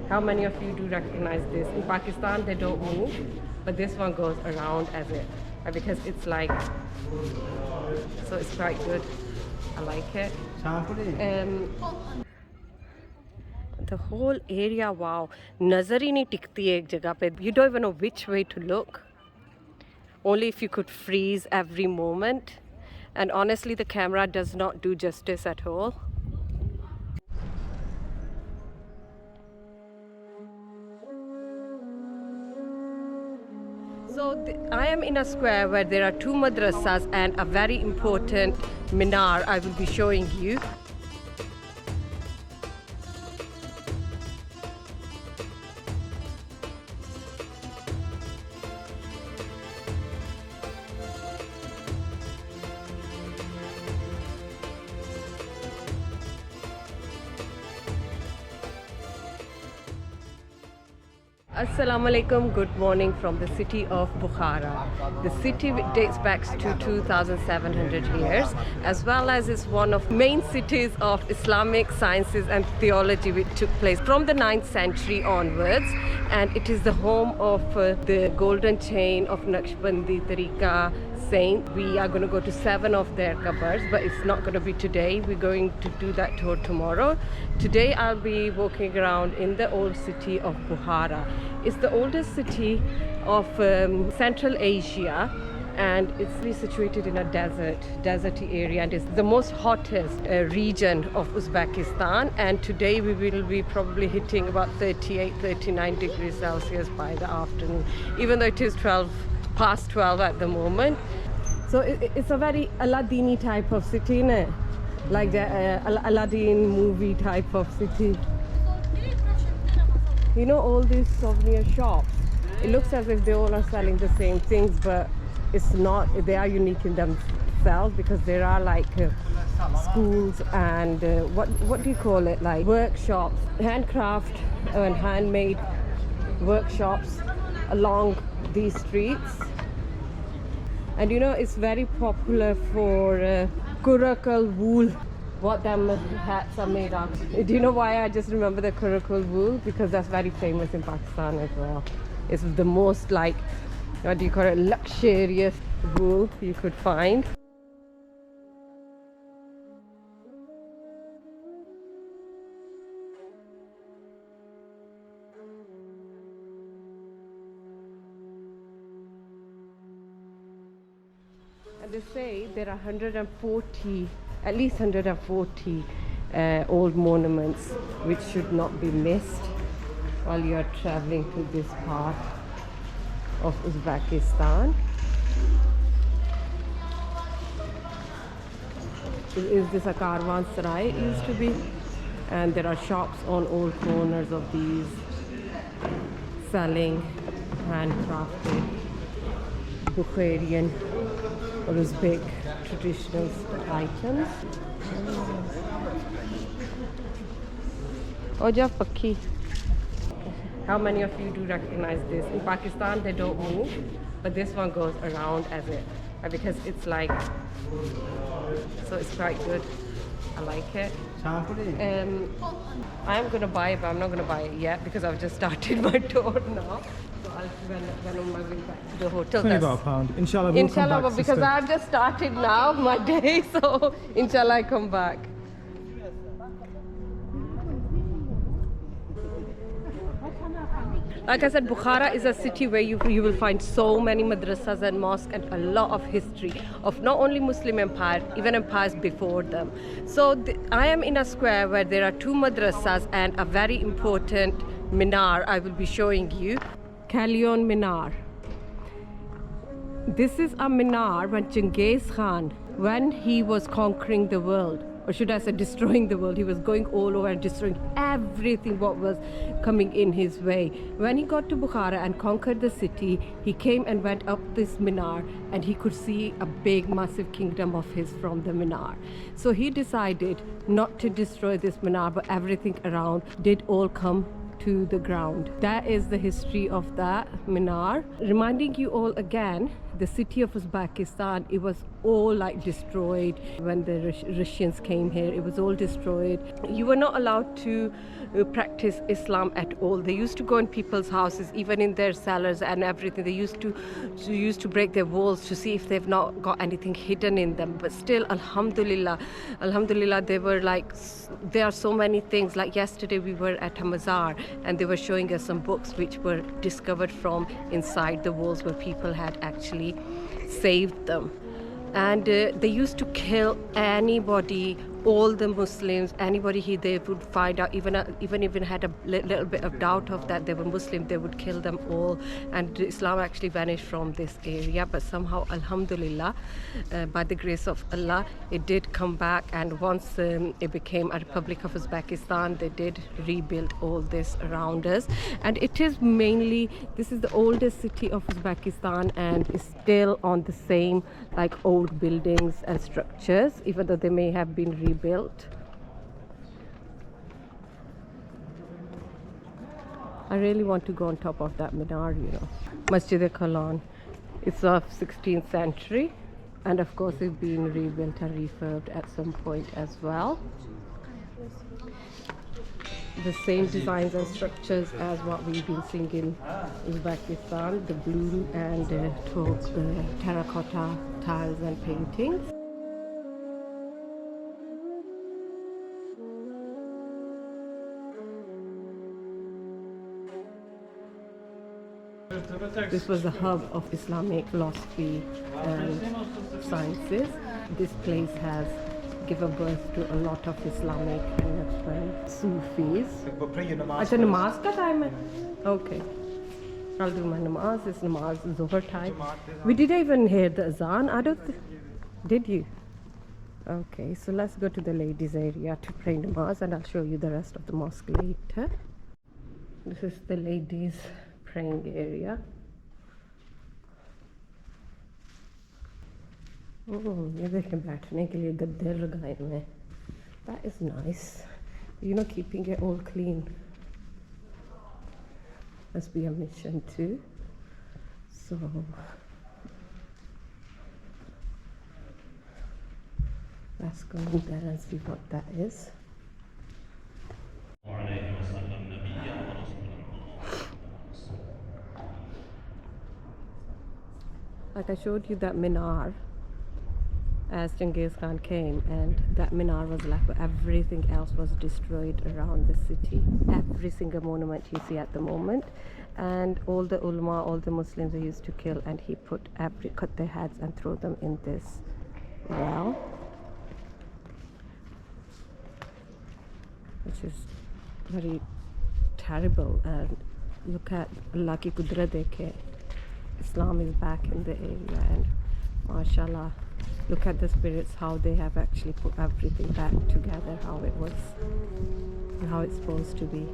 How many of you do recognize this? In Pakistan, they don't move, but this one goes around as it, because it's like, so it's quite good. I like it. The whole area, wow, nazar hi nahi tikti hai ek jagah pe. You don't even know which way to look. Only if you could freeze every moment. And honestly, the camera does not do justice at all. So I am in a square where there are two madrasas and a very important minar I will be showing you. Assalamu alaikum, good morning from the city of Bukhara. The city dates back to 2,700 years, as well as is one of main cities of Islamic sciences and theology, which took place from the 9th century onwards, and it is the home of the golden chain of Naqshbandi Tariqa saint. We are going to go to 7 of their qabrs, but it's not going to be today. We're going to do that tour tomorrow. Today I'll be walking around in the old city of Bukhara. It's the oldest city of Central Asia, and it's situated in a deserty area, and it's the most hottest region of Uzbekistan. And today we will be probably hitting about 38-39 degrees Celsius by the afternoon, even though it is past 12 at the moment. So it's a very Aladdin type of city, né? Like the Aladdin movie type of city. You know, all these souvenir shops, it looks as if they all are selling the same things, but it's not. They are unique in themselves, because there are like schools and what do you call it, like workshops, handcraft and handmade workshops along these streets. And you know, it's very popular for Kurakal wool, what them hats are made of. Do you know why I just remember the Kurakal wool? Because that's very famous in Pakistan as well. It's the most, like, what do you call it, luxurious wool you could find. And they say there are 140, at least 140 old monuments which should not be missed while you are traveling to this part of Uzbekistan. Is this a Karwan Seraye? It used to be, and there are shops on all corners of these selling handcrafted Bukharian or Uzbek traditional items. Oja Pakhi. How many of you do recognize this? In Pakistan, they don't move, but this one goes around as it, because it's like, so it's quite good. I like it. I am going to buy it, but I'm not going to buy it yet because I've just started my tour now. So I'll when on my way back to the hotel. £20. Inshallah, we'll come back, because sister. I've just started now my day, so inshallah I come back. Like I said, Bukhara is a city where you will find so many madrasas and mosques and a lot of history of not only Muslim empire, even empires before them. So I am in a square where there are two madrasas and a very important minar I will be showing you. Kalan Minar. This is a minar when Genghis Khan, when he was conquering the world, or should I say destroying the world, he was going all over and destroying everything what was coming in his way. When he got to Bukhara and conquered the city, he came and went up this minar, and he could see a big massive kingdom of his from the minar. So he decided not to destroy this minar, but everything around did all come to the ground. That is the history of that minar. Reminding you all again, the city of Uzbekistan, it was all like destroyed. When the Russians came here, it was all destroyed. You were not allowed to practice Islam at all. They used to go in people's houses, even in their cellars and everything. They used to break their walls to see if they've not got anything hidden in them. But still, alhamdulillah, they were like, there are so many things. Like yesterday we were at a mazar and they were showing us some books which were discovered from inside the walls where people had actually saved them. And they used to kill anybody, all the Muslims, anybody they would find out, even had a little bit of doubt of that they were Muslim, they would kill them all. And Islam actually vanished from this area, but somehow, alhamdulillah, by the grace of Allah, it did come back. And once it became a Republic of Uzbekistan, they did rebuild all this around us. And it is mainly, this is the oldest city of Uzbekistan, and it's still on the same like old buildings and structures, even though they may have been rebuilt. I really want to go on top of that minar, you know. Masjid-e-Kalan. It's of 16th century, and of course it's been rebuilt and refurbed at some point as well. The same designs and structures as what we've been seeing in Uzbekistan, the blue and terracotta tiles and paintings. This was the hub of Islamic philosophy and sciences. This place has given birth to a lot of Islamic and Sufis. Acha namaz ka time hai? Okay. I'll do my namaz. It's namaz Zuhr time. We didn't even hear the azan. Did you? Okay, so let's go to the ladies area to pray namaz, and I'll show you the rest of the mosque later. This is the ladies praying area. ये देखें बैठने के लिए गद्दे लगाए हुए हैं. That is nice. You know, keeping it all clean must be a mission too. So let's go in there and see what that is. Like I showed you that minar as Genghis Khan came, and that minar was left, but everything else was destroyed around the city. Every single monument you see at the moment, and all the ulama, all the Muslims they used to kill, and he cut their heads and throw them in this well, which is very terrible. And look at Allah ki kudrat dekhe. Islam is back in the area, and mashallah, look at the spirits, how they have actually put everything back together, how it was, how it's supposed to be.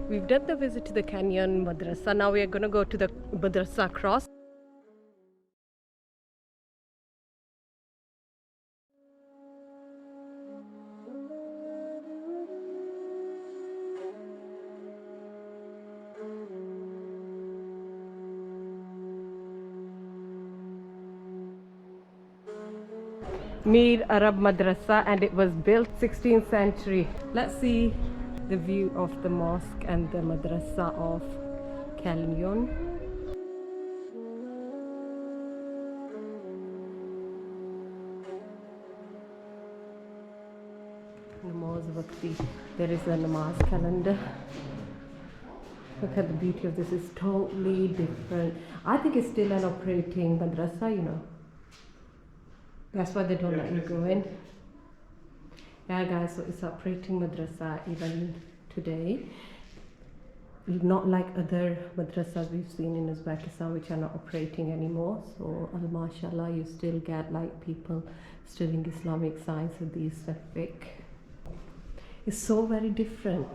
We've done the visit to the Karwan Madrasah. Now we are going to go to the Madrasah cross. Mir Arab Madrasah, and it was built 16th century. Let's see the view of the mosque and the madrasa of Kalan. Namaz Vakti. There is a namaz calendar. Look at the beauty of this. It's totally different. I think it's still an operating madrasa, you know. That's why they don't let you go in. Yeah, guys, so it's operating madrasa even today. Not like other madrasas we've seen in Uzbekistan, which are not operating anymore. So, mashallah, you still get like people studying Islamic science with these fiqh. It's so very different.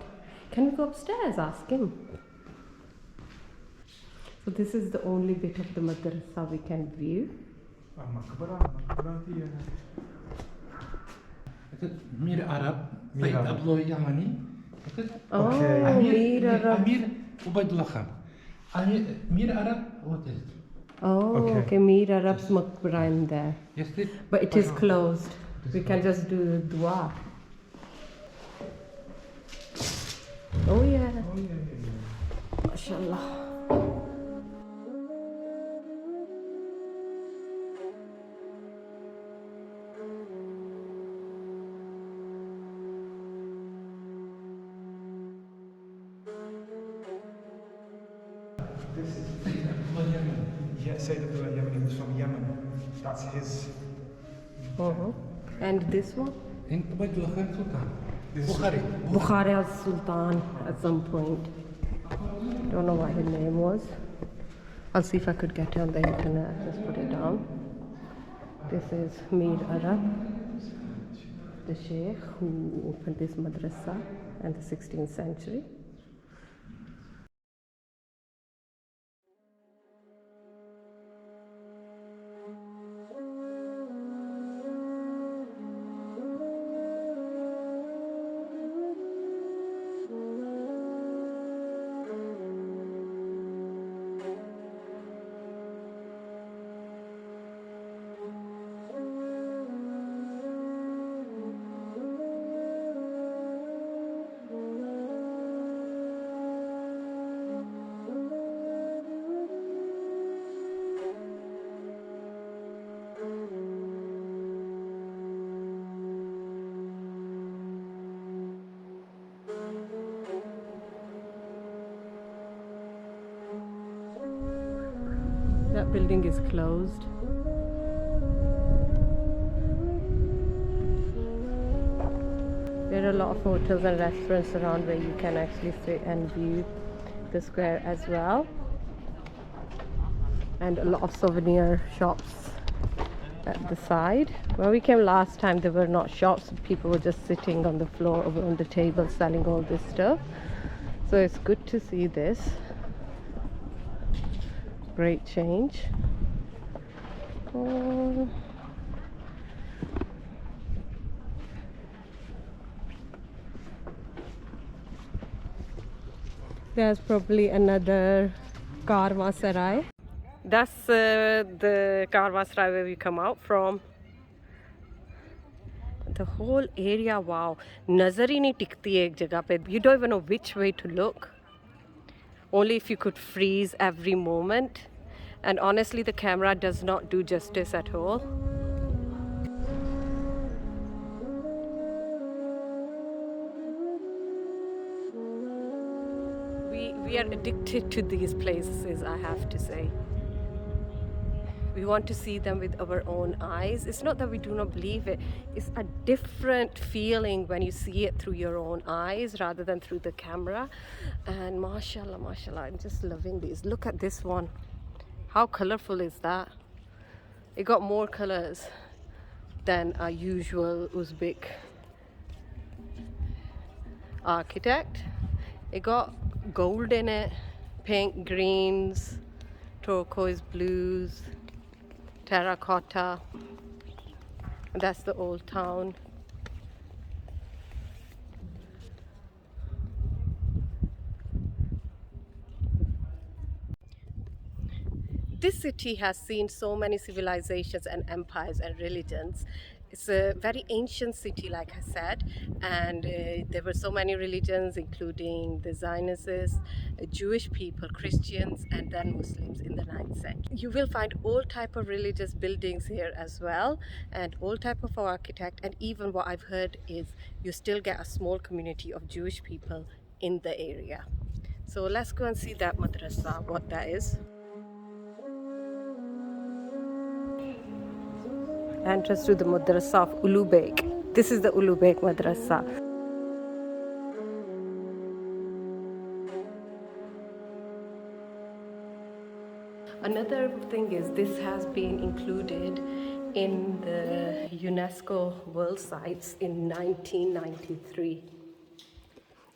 Can we go upstairs? Ask him. So this is the only bit of the madrasa we can view. Mir Arab, Yamani. Oh, Amir, Mir Arab. Amir, Ubaid Khan. Mir Arab, what is it? Oh, okay, Mir Arab's maqbara in there. Yes, But it is closed. We can just do dua. Oh yeah. MashaAllah. This is yeah, Sayyid Abdullah Yamani was from Yemen. That's his. And this one? In Ubaid Khan Sultan. Bukhara Sultan at some point. Don't know what his name was. I'll see if I could get it on the internet. Just put it down. This is Mir Arab, the Sheikh who opened this madrasa in the 16th century. That building is closed. There are a lot of hotels and restaurants around where you can actually sit and view the square as well. And a lot of souvenir shops at the side. When we came last time, there were not shops. People were just sitting on the floor or on the table selling all this stuff. So it's good to see this. Great change. There's probably another Karwan Seraye. That's the Karwan Seraye where we come out from. The whole area, wow. Nazar hi nahi tikti ek jagah pe. You don't even know which way to look. Only if you could freeze every moment. And honestly, the camera does not do justice at all. We are addicted to these places, I have to say. We want to see them with our own eyes. It's not that we do not believe it. It's a different feeling when you see it through your own eyes rather than through the camera. And mashallah, mashallah, I'm just loving these. Look at this one. How colorful is that? It got more colors than a usual Uzbek architect. It got gold in it, pink, greens, turquoise blues, terracotta. And that's the old town. This city has seen so many civilizations and empires and religions. It's a very ancient city, like I said, and there were so many religions, including the Zionists, Jewish people, Christians, and then Muslims in the 9th century. You will find all type of religious buildings here as well, and all type of architect, and even what I've heard is you still get a small community of Jewish people in the area. So let's go and see that madrasa, what that is. Entrance to the madrasa of Ulugh. This is the Ulugh madrasa. Another thing is this has been included in the UNESCO World Sites in 1993.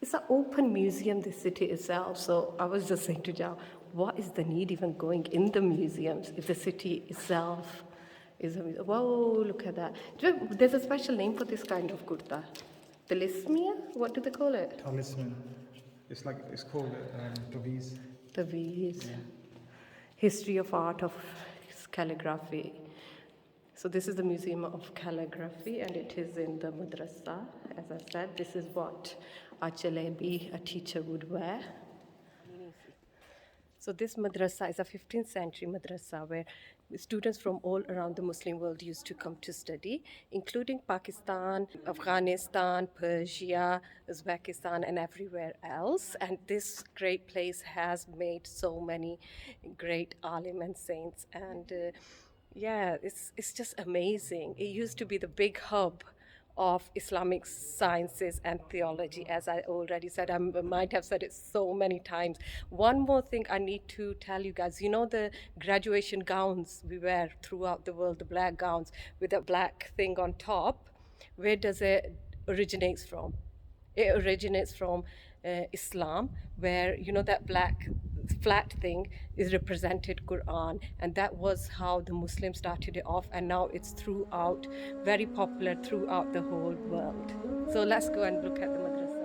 It's an open museum, the city itself. So I was just saying to Jao, what is the need even going in the museums if the city itself is a museum? Whoa, look at that. There's a special name for this kind of kurta. Talismia? What do they call it? Talisman. It's called taviz. Taviz. Yeah. History of art of calligraphy. So this is the Museum of Calligraphy, and it is in the madrasa. As I said, this is what a jalebi, a teacher, would wear. So this madrasa is a 15th century madrasa where students from all around the Muslim world used to come to study, including Pakistan, Afghanistan, Persia, Uzbekistan, and everywhere else. And this great place has made so many great alim and saints. And yeah, it's just amazing. It used to be the big hub of Islamic sciences and theology, as I already said. I might have said it so many times. One more thing I need to tell you guys, you know the graduation gowns we wear throughout the world, the black gowns with a black thing on top, where does it originate from? It originates from Islam, where you know that black flat thing is represented Quran, and that was how the Muslims started it off, and now it's throughout, very popular throughout the whole world. So let's go and look at the madrasa.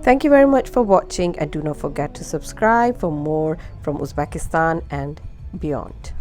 Thank you very much for watching, and do not forget to subscribe for more from Uzbekistan and beyond.